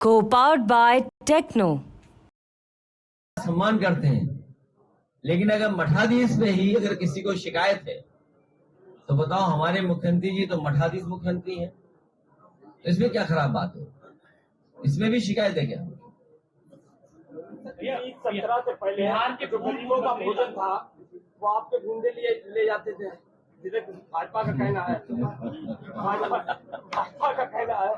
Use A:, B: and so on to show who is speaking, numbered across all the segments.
A: Co-powered by Techno।
B: सम्मान करते हैं, लेकिन अगर मठाधीश में ही अगर किसी को शिकायत है तो बताओ, हमारे मुख्यमंत्री जी तो मठाधीश मुख्यमंत्री हैं, तो इसमें क्या खराब बात है? इसमें भी शिकायत है क्या?
C: 17 से पहले बिहार के जो गरीबों का भोजन था वो आपके गुंडे ले जाते थे। भाजपा का कहना है, भाजपा का कहना है।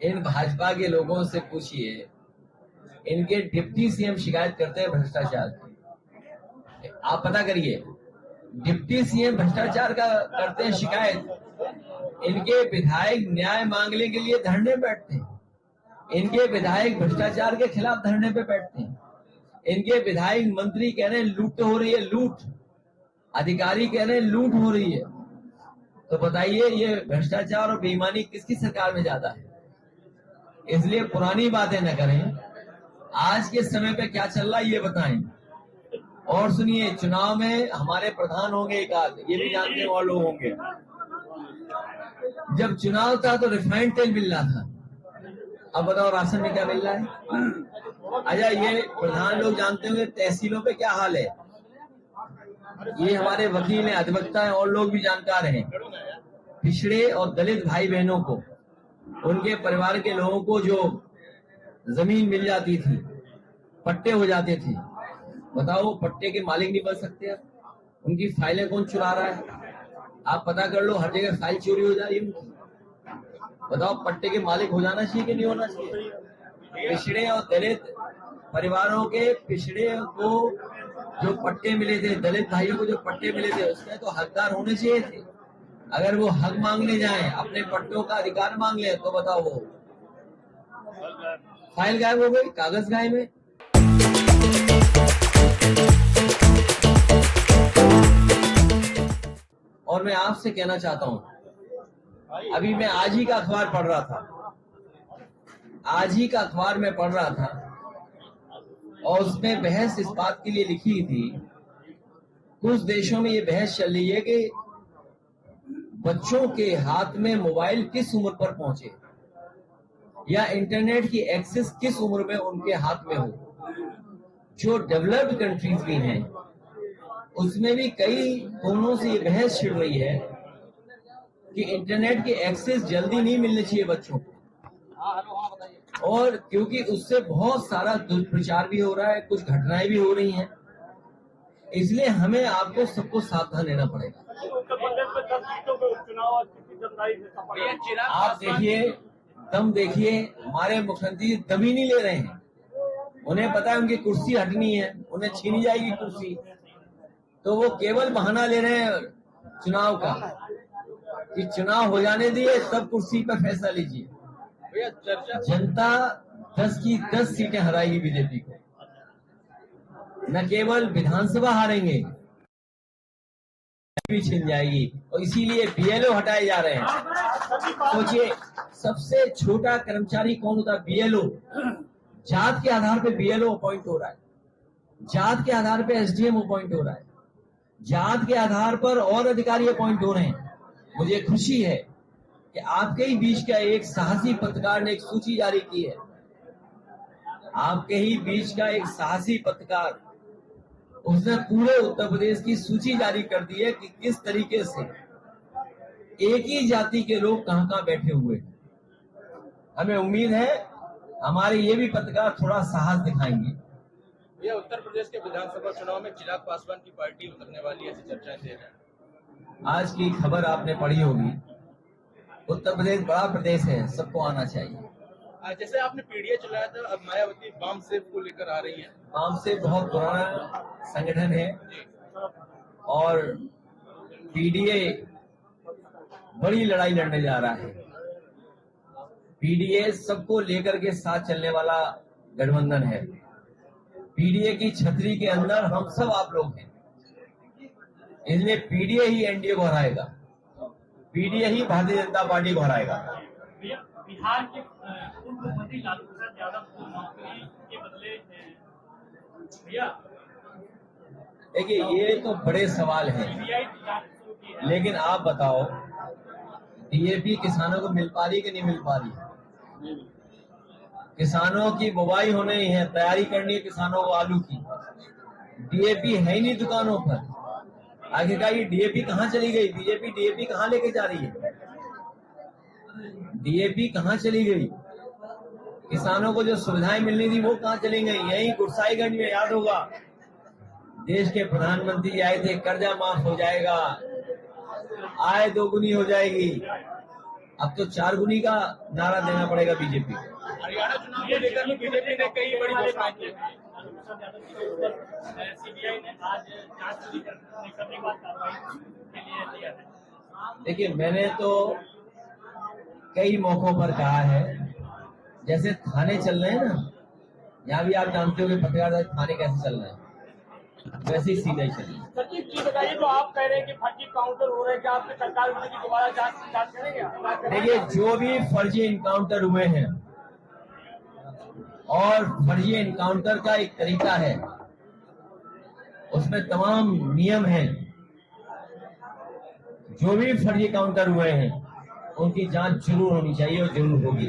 B: इन भाजपा के लोगों से पूछिए, इनके डिप्टी सीएम शिकायत करते हैं भ्रष्टाचार की। आप पता करिए, डिप्टी सीएम भ्रष्टाचार का करते हैं शिकायत। इनके विधायक न्याय मांगने के लिए धरने बैठते हैं, इनके विधायक भ्रष्टाचार के खिलाफ धरने पे बैठते हैं, इनके विधायक मंत्री कह रहे हैं लूट हो रही है, लूट, अधिकारी कह रहे हैं लूट हो रही है। तो बताइए, ये भ्रष्टाचार और बेईमानी किसकी सरकार में ज्यादा है? इसलिए पुरानी बातें न करें, आज के समय पे क्या चल रहा है ये बताएं। और सुनिए, चुनाव में हमारे प्रधान होंगे एक आध, ये भी जानते हैं और लोग होंगे। जब चुनाव था तो रिफाइंड तेल मिल रहा था, अब बताओ राशन में क्या मिल रहा है? अच्छा, ये प्रधान लोग जानते होंगे तहसीलों पे क्या हाल है। ये हमारे वकील हैं, अधिवक्ता हैं और लोग भी जानकार हैं। पिछड़े और दलित भाई बहनों को, उनके परिवार के लोगों को जो जमीन मिल जाती थी, पट्टे हो जाते थे, बताओ पट्टे के मालिक नहीं बन सकते अब। उनकी फाइलें कौन चुरा रहा है? आप पता कर लो, हर जगह फाइल चोरी हो जा रही है उनकी। बताओ, पट्टे के मालिक हो जाना चाहिए कि नहीं होना चाहिए? पिछड़े और दलित परिवारों के, पिछड़े को जो पट्टे मिले थे, दलित भाइयों को जो पट्टे मिले थे, उसमें तो हकदार होने चाहिए थे। अगर वो हक मांगने जाएं, अपने पट्टों का अधिकार मांग ले, तो बताओ वो फाइल गायब हो गई, कागज गायब है। और मैं आपसे कहना चाहता हूं, अभी मैं आज ही का अखबार पढ़ रहा था, आज ही का अखबार में पढ़ रहा था, और उसमें बहस इस बात के लिए लिखी थी, कुछ देशों में ये बहस चल रही है कि बच्चों के हाथ में मोबाइल किस उम्र पर पहुंचे, या इंटरनेट की एक्सेस किस उम्र में उनके हाथ में हो। जो डेवलप्ड कंट्रीज भी हैं, उसमें भी कई कोनों से ये बहस छिड़ रही है कि इंटरनेट की एक्सेस जल्दी नहीं मिलनी चाहिए बच्चों को, और क्योंकि उससे बहुत सारा दुष्प्रचार भी हो रहा है, कुछ घटनाएं भी हो रही हैं, इसलिए हमें आपको सबको सावधान रहना पड़ेगा। आप देखिए, दम देखिए, हमारे मुख्यमंत्री दम ही नहीं ले रहे हैं। उन्हें पता है उनकी कुर्सी हटनी है, उन्हें छीनी जाएगी कुर्सी, तो वो केवल बहाना ले रहे हैं चुनाव का कि चुनाव हो जाने दिए तब कुर्सी पर फैसला लीजिए। जनता 10 की 10 सीटें हराएगी बीजेपी को, न केवल विधानसभा हारेंगे, भी छिन जाएगी, और इसीलिए बीएलओ हटाए जा रहे हैं। सोचिए, सबसे छोटा कर्मचारी कौन होता है? बीएलओ। जात के आधार पे बीएलओ अपॉइंट हो रहा है, जात के आधार पे एसडीएम अपॉइंट हो रहा है, जात के आधार पर और अधिकारी अपॉइंट हो रहे हैं। मुझे खुशी है कि आपके ही बीच का एक साहसी पत्रकार ने एक सूची जारी की है, आपके ही बीच का एक साहसी पत्रकार, उसने पूरे उत्तर प्रदेश की सूची जारी कर दी है कि किस तरीके से एक ही जाति के लोग कहां कहां बैठे हुए हैं। हमें उम्मीद है हमारे ये भी पत्रकार थोड़ा साहस दिखाएंगे।
D: ये उत्तर प्रदेश के विधानसभा चुनाव में चिराग पासवान की पार्टी उतरने वाली है, ऐसी चर्चाएं थे।
B: आज की खबर आपने पढ़ी होगी, उत्तर प्रदेश बड़ा प्रदेश है, सबको आना चाहिए।
D: जैसे आपने पीडीए चलाया था, अब मायावती बाम सेव को लेकर आ रही है।
B: बाम सेव बहुत पुराना संगठन है, और पीडीए बड़ी लड़ाई लड़ने जा रहा है। पीडीए सबको लेकर के साथ चलने वाला गठबंधन है। पीडीए की छतरी के अंदर हम सब आप लोग हैं, इसलिए पीडीए ही एनडीए को हराएगा, पीडीए ही भारतीय जनता पार्टी को हराएगा।
C: बिहार के पूर्व मुख्यमंत्री लालू प्रसाद यादव को नौकरी के बदले भैया
B: देखिए ये तो बड़े सवाल हैं, लेकिन आप बताओ डीएपी किसानों को मिल पा रही कि नहीं मिल पा रही है? किसानों की बुवाई होने ही है, तैयारी करनी है किसानों को आलू की, डीएपी है ही नहीं दुकानों पर। आखिरकार ये डीएपी कहाँ चली गई? बीजेपी डीएपी कहाँ लेके जा रही है? डीएपी कहाँ चली गई? किसानों को जो सुविधाएं मिलनी थी वो कहाँ चली गई? यही गुरसाईगंज में याद होगा देश के प्रधानमंत्री आए थे, कर्जा माफ हो जाएगा, आय दोगुनी हो जाएगी। अब तो 4 गुनी का नारा देना पड़ेगा बीजेपी को।
D: हरियाणा चुनाव को लेकर भी बीजेपी ने कई बड़ी घोषणाएं की।
C: सीबीआई ने आज जांच करने के बाद कार्रवाई के लिए दिया है।
B: देखिए मैंने तो कई मौकों पर कहा है, जैसे थाने चल रहे हैं ना, यहाँ भी आप जानते हो कि पत्रकार थाने कैसे चल रहे हैं, वैसे ही सीधा ही चलिए।
C: सर जी चीज बताइए, जो आप कह रहे हैं कि फर्जी काउंटर हो रहे हैं, क्या आपकी सरकार की दोबारा जांच करेंगे?
B: देखिए जो भी फर्जी इनकाउंटर हुए हैं, और फर्जी इनकाउंटर का एक तरीका है, उसमें तमाम नियम हैं। जो भी फर्जी काउंटर हुए हैं उनकी जांच जरूर होनी चाहिए और जरूर होगी।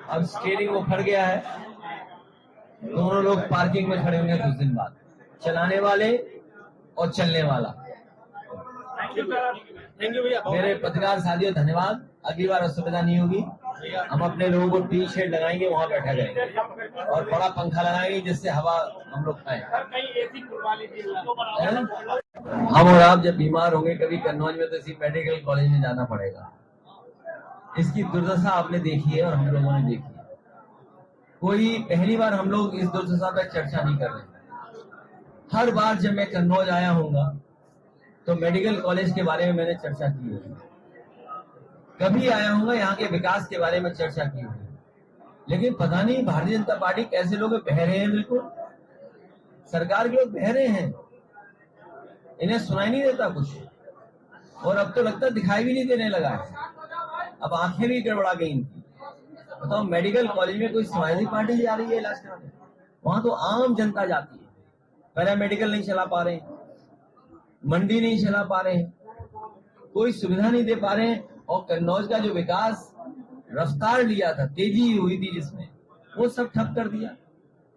B: अब स्टीयरिंग वो फट गया है, दोनों लोग पार्किंग में खड़े होंगे कुछ दिन बाद, चलाने वाले और चलने वाला।
D: थैंक यू भैया।
B: मेरे पत्रकार साथियों धन्यवाद। अगली बार असुविधा नहीं होगी, हम अपने लोगों को टी शर्ट लगाएंगे, वहां बैठा करेंगे और बड़ा पंखा लगाएंगे जिससे हवा हम लोग पाए। हम और आप जब बीमार होंगे कभी कन्नौज में, तो इसी मेडिकल कॉलेज में जाना पड़ेगा। इसकी दुर्दशा आपने देखी है और हम लोगों ने देखी है। कोई पहली बार हम लोग इस दुर्दशा पर चर्चा नहीं कर रहे। हर बार जब मैं कन्नौज आया हूँगा तो मेडिकल कॉलेज के बारे में मैंने चर्चा की होगी, कभी आया हूँगा यहाँ के विकास के बारे में चर्चा की होगी। लेकिन पता नहीं भारतीय जनता पार्टी कैसे लोग बहरे हैं, बिल्कुल सरकार के लोग बहरे हैं, इन्हें सुनाई नहीं देता कुछ, और अब तो लगता दिखाई भी नहीं देने लगा है। अब आंखें भी गड़बड़ा गई इनकी। बताओ मेडिकल कॉलेज में कोई समाजवादी पार्टी जा रही है इलाज कराने? वहां तो आम जनता जाती है। पैरामेडिकल नहीं चला पा रहे हैं, मंडी नहीं चला पा रहे हैं, कोई सुविधा नहीं दे पा रहे हैं, और कन्नौज का जो विकास रफ्तार लिया था, तेजी हुई थी जिसमें, वो सब ठप कर दिया।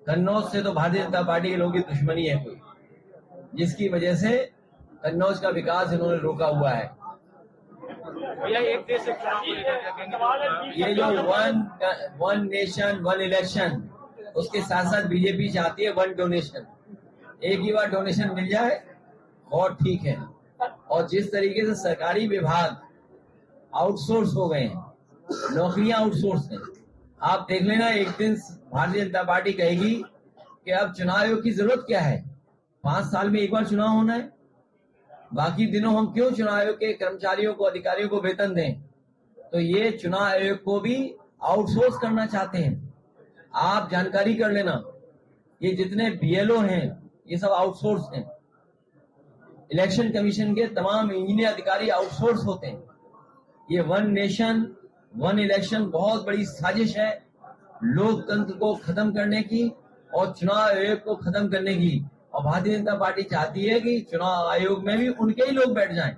B: कन्नौज से तो भारतीय जनता पार्टी के लोगों की दुश्मनी है कोई, जिसकी वजह से कन्नौज का विकास इन्होंने रोका हुआ है।
D: भैया एक देश एक चुनाव को लेकर क्या कहेंगे?
B: ये जो वन नेशन वन इलेक्शन, उसके साथ साथ बीजेपी चाहती है वन डोनेशन। एक ही बार डोनेशन मिल जाए और ठीक है। और जिस तरीके से सरकारी विभाग आउटसोर्स हो गए हैं, नौकरियां आउटसोर्स हैं, आप देख लेना एक दिन भारतीय जनता पार्टी कहेगी कि अब चुनाव आयोग की जरूरत क्या है, 5 साल में एक बार चुनाव होना है, बाकी दिनों हम क्यों चुनाव आयोग के कर्मचारियों को, अधिकारियों को वेतन दें? तो ये चुनाव आयोग को भी आउटसोर्स करना चाहते हैं। आप जानकारी कर लेना, ये जितने बीएलओ हैं ये सब आउटसोर्स हैं। इलेक्शन कमीशन के तमाम इंजीनियर अधिकारी आउटसोर्स होते हैं। ये वन नेशन वन इलेक्शन बहुत बड़ी साजिश है लोकतंत्र को खत्म करने की और चुनाव आयोग को खत्म करने की। और भारतीय जनता पार्टी चाहती है कि चुनाव आयोग में भी उनके ही लोग बैठ जाएं।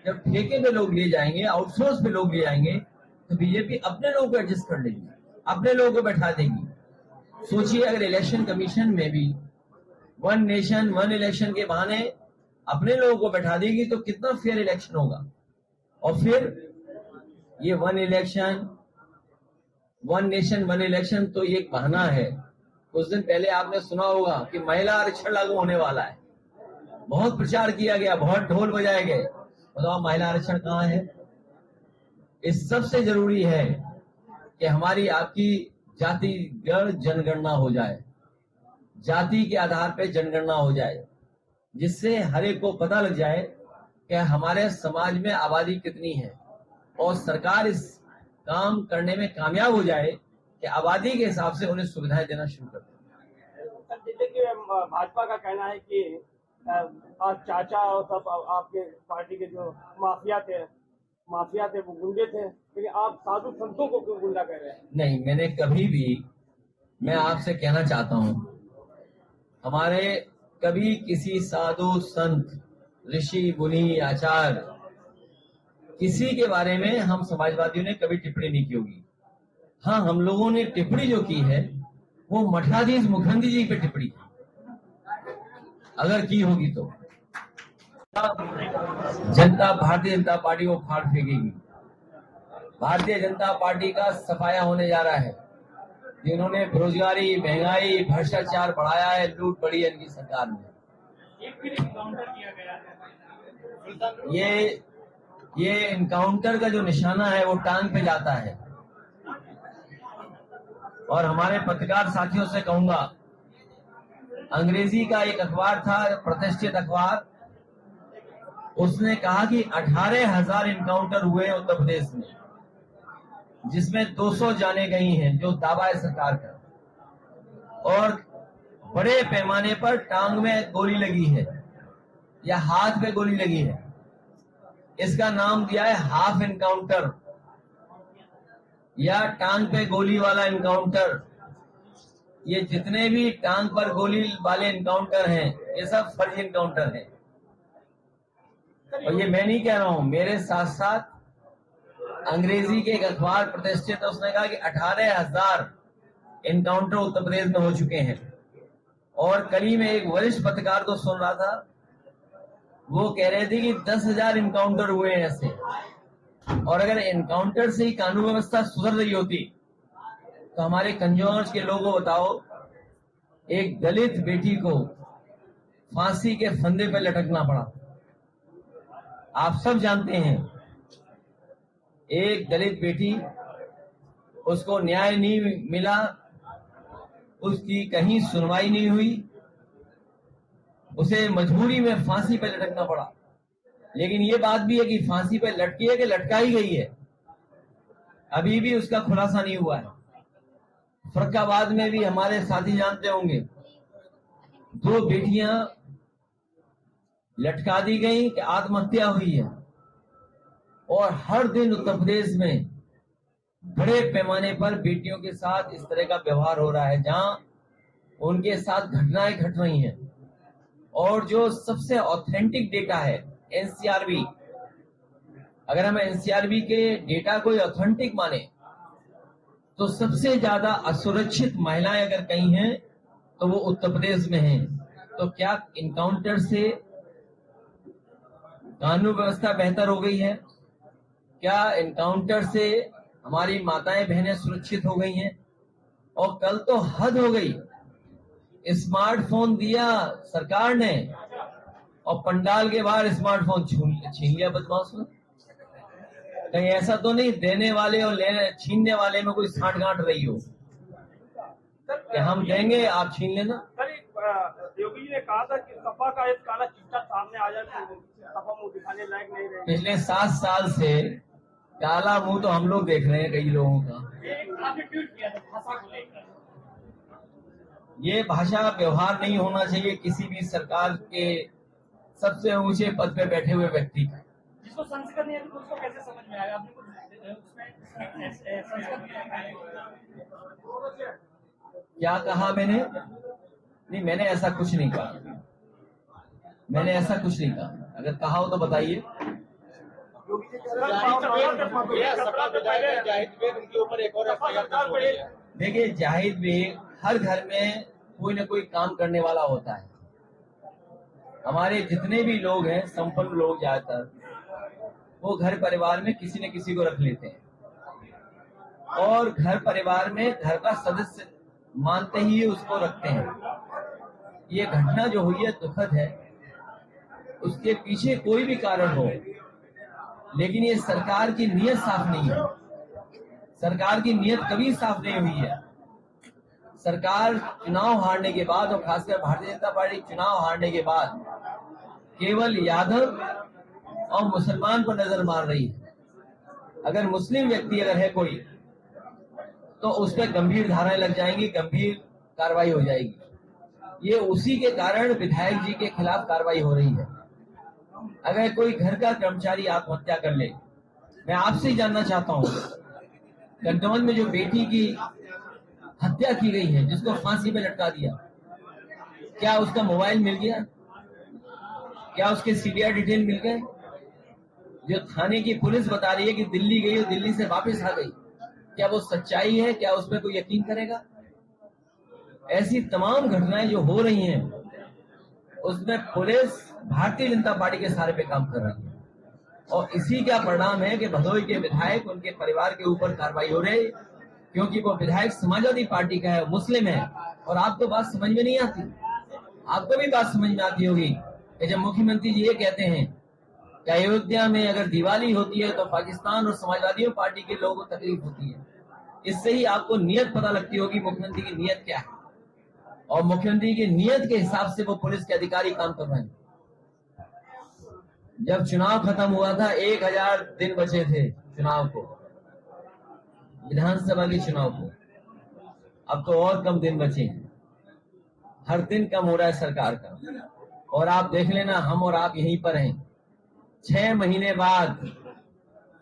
B: जब ठेके पे लोग लिए जाएंगे, आउटसोर्स पे लोग लिए जाएंगे, तो बीजेपी अपने लोगों को एडजस्ट कर लेगी, अपने लोगों को बैठा देगी। सोचिए अगर इलेक्शन कमीशन में भी वन नेशन वन इलेक्शन के बहाने अपने लोगों को बैठा देगी तो कितना फेयर इलेक्शन होगा। और फिर ये one election one nation one election तो ये एक बहाना है। कुछ दिन पहले आपने सुना होगा कि महिला आरक्षण लागू होने वाला है, बहुत प्रचार किया गया, बहुत ढोल बजाए गए। बताओ महिला आरक्षण कहाँ है? इस सबसे जरूरी है कि हमारी आपकी जातिगत जनगणना हो जाए, जाति के आधार पर जनगणना हो जाए, जिससे हर एक को पता लग जाए कि हमारे समाज में आबादी कितनी है, और सरकार इस काम करने में कामयाब हो जाए कि आबादी के हिसाब से उन्हें सुविधाएं देना शुरू कर दें।
C: देखिए भाजपा का कहना है कि आज चाचा और सब आपके पार्टी के जो माफिया थे वो गुंडे थे, लेकिन आप साधु संतों को क्यों गुंडा कह रहे हैं?
B: नहीं, मैंने कभी भी मैं आपसे कहना चाहता हूं, हमारे कभी किसी साधु संत ऋषि मुनि आचार्य किसी के बारे में हम समाजवादियों ने कभी टिप्पणी नहीं की होगी। हाँ, हम लोगों ने टिप्पणी जो की है वो मठाधीश मुखर्जी जी पे टिप्पणी की, अगर की होगी तो भारतीय जनता पार्टी को फाड़ फेंकेगी। भारतीय जनता पार्टी का सफाया होने जा रहा है। जिन्होंने बेरोजगारी, महंगाई, भ्रष्टाचार बढ़ाया है, लूट बढ़ी है इनकी सरकार में। ये इनकाउंटर का जो निशाना है वो टांग पे जाता है। और हमारे पत्रकार साथियों से कहूंगा, अंग्रेजी का एक अखबार था, प्रतिष्ठित अखबार, उसने कहा कि 18,000 इनकाउंटर हुए उत्तर प्रदेश में, जिसमें 200 जाने गई हैं, जो दावा है सरकार का। और बड़े पैमाने पर टांग में गोली लगी है या हाथ पे गोली लगी है। इसका नाम दिया है हाफ इनकाउंटर या टांग पे गोली वाला इनकाउंटर। ये जितने भी टांग पर गोली वाले इनकाउंटर हैं, ये सब फर्जी इनकाउंटर हैं। और ये मैं नहीं कह रहा हूं, मेरे साथ साथ अंग्रेजी के एक अखबार प्रतिष्ठित है, उसने कहा कि 18,000 इनकाउंटर उत्तर प्रदेश में हो चुके हैं। और कल ही में एक वरिष्ठ पत्रकार को सुन रहा था, वो कह रहे थे कि 10,000 इनकाउंटर हुए हैं ऐसे। और अगर इनकाउंटर से ही कानून व्यवस्था सुधर रही होती तो हमारे कंजौर के लोगों को बताओ, एक दलित बेटी को फांसी के फंदे पर लटकना पड़ा। आप सब जानते हैं, एक दलित बेटी, उसको न्याय नहीं मिला, उसकी कहीं सुनवाई नहीं हुई, उसे मजबूरी में फांसी पर लटकना पड़ा। लेकिन ये बात भी है कि फांसी पर लटकी है कि लटकाई गई है, अभी भी उसका खुलासा नहीं हुआ है। फर्रुखाबाद में भी हमारे साथी जानते होंगे, 2 बेटियां लटका दी गई कि आत्महत्या हुई है। और हर दिन उत्तर प्रदेश में बड़े पैमाने पर बेटियों के साथ इस तरह का व्यवहार हो रहा है, जहां उनके साथ घटनाएं घट रही हैं। और जो सबसे ऑथेंटिक डेटा है एनसीआरबी, अगर हम एनसीआरबी के डेटा को ऑथेंटिक माने तो सबसे ज्यादा असुरक्षित महिलाएं अगर कहीं हैं तो वो उत्तर प्रदेश में हैं। तो क्या इनकाउंटर से कानून व्यवस्था बेहतर हो गई है? क्या इनकाउंटर से हमारी माताएं बहनें सुरक्षित हो गई हैं? और कल तो हद हो गई, स्मार्टफोन दिया सरकार ने और पंडाल के बाहर स्मार्टफोन छीन लिया बदमाशों ने। कहीं ऐसा तो नहीं देने वाले और छीनने वाले में कोई साठगांठ रही हो कि हम देंगे आप छीन लेना?
C: योगी जी ने कहा था कि सपा का एक काला चिट्ठा सामने आ जाए, सपा मुंह दिखाने लायक नहीं रहे।
B: पिछले 7 साल से काला मुंह तो हम लोग देख रहे हैं कई लोगों का। ये भाषा व्यवहार नहीं होना चाहिए किसी भी सरकार के सबसे ऊंचे पद पे बैठे हुए व्यक्ति का।
C: जिसको संस्कृत नहीं है तो उसको कैसे समझ में आएगा? आपने कुछ संस्कृत
B: क्या कहा मैंने? नहीं, मैंने ऐसा कुछ नहीं कहा। मैंने ऐसा कुछ नहीं कहा। अगर कहा हो तो बताइए। देखिए, जाहिद बेग, हर घर में कोई ना कोई काम करने वाला होता है। हमारे जितने भी लोग हैं, संपन्न लोग ज्यादातर, वो घर परिवार में किसी न किसी को रख लेते हैं और घर परिवार में घर का सदस्य मानते ही उसको रखते हैं। ये घटना जो हुई है दुखद है, उसके पीछे कोई भी कारण हो, लेकिन ये सरकार की नीयत साफ नहीं है। सरकार की नीयत कभी साफ नहीं हुई है। सरकार चुनाव हारने के बाद, और खासकर भारतीय जनता पार्टी चुनाव हारने के बाद, केवल यादव और मुसलमान पर नजर मार रही है। अगर मुस्लिम व्यक्ति अगर है कोई, तो उस पर गंभीर धाराएं लग जाएंगी, गंभीर कार्रवाई हो जाएगी। ये उसी के कारण विधायक जी के खिलाफ कार्रवाई हो रही है। अगर कोई घर का कर्मचारी आत्महत्या कर ले, मैं आपसे ही जानना चाहता हूं, कंटोन में जो बेटी की हत्या की गई है, जिसको फांसी पे लटका दिया, क्या उसका मोबाइल मिल गया? क्या उसके सीडीआर डिटेल मिल गए? जो थाने की पुलिस बता रही है कि दिल्ली गई और दिल्ली से वापस आ गई, क्या वो सच्चाई है? क्या उस पर कोई यकीन करेगा? ऐसी तमाम घटनाएं जो हो रही हैं, उसमें पुलिस भारतीय जनता पार्टी के सहारे पे काम कर रही है, और इसी का परिणाम है कि भदोही के विधायक, उनके परिवार के ऊपर कार्रवाई हो रही, क्योंकि वो विधायक समाजवादी पार्टी का है, मुस्लिम है। और आपको बात समझ में नहीं आती? आपको भी बात समझ में आती होगी कि जब मुख्यमंत्री जी ये कहते हैं कि अयोध्या में अगर दिवाली होती है तो पाकिस्तान और समाजवादी पार्टी के लोगों को तकलीफ होती है, इससे ही आपको नियत पता लगती होगी मुख्यमंत्री की नियत क्या है, और मुख्यमंत्री की नियत के हिसाब से वो पुलिस के अधिकारी काम कर रहे हैं। जब चुनाव खत्म हुआ था, 1000 दिन बचे थे चुनाव को, विधानसभा के चुनाव को। अब तो और कम दिन बचे हैं, हर दिन कम हो रहा है सरकार का। और आप देख लेना, हम और आप यहीं पर हैं, 6 महीने बाद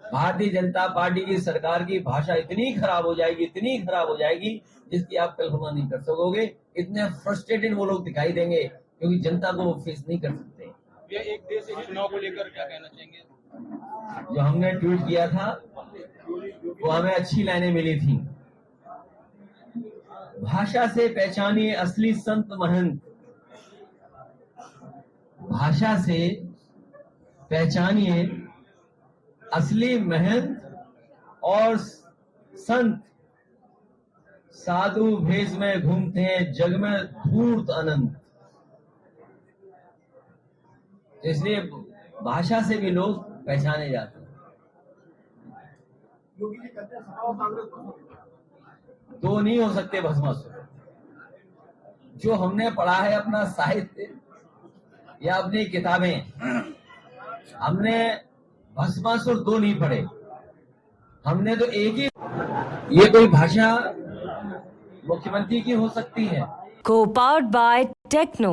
B: भारतीय जनता पार्टी की सरकार की भाषा इतनी खराब हो जाएगी, इतनी खराब हो जाएगी, जिसकी आप कल्पना नहीं कर सकोगे। इतने फ्रस्ट्रेटेड वो लोग दिखाई देंगे, क्योंकि जनता को वो फेस नहीं कर सकते।
D: ये एक देश एक चुनाव को लेकर क्या कहना चाहेंगे?
B: जो हमने ट्वीट किया था, वो हमें अच्छी लाइनें मिली थी। भाषा से पहचानिए असली संत महंत, भाषा से पहचानिए असली महंत और संत, साधु भेष में घूमते हैं जग में धूर्त अनंत। इसलिए भाषा से भी लोग पहचाने जाते हैं। दो नहीं हो सकते भस्मासुर। जो हमने पढ़ा है अपना साहित्य या अपनी किताबें, हमने भस्मासुर दो नहीं पढ़े, हमने तो एक ही। ये कोई भाषा मुख्यमंत्री की हो सकती है?
A: Co-powered by Techno.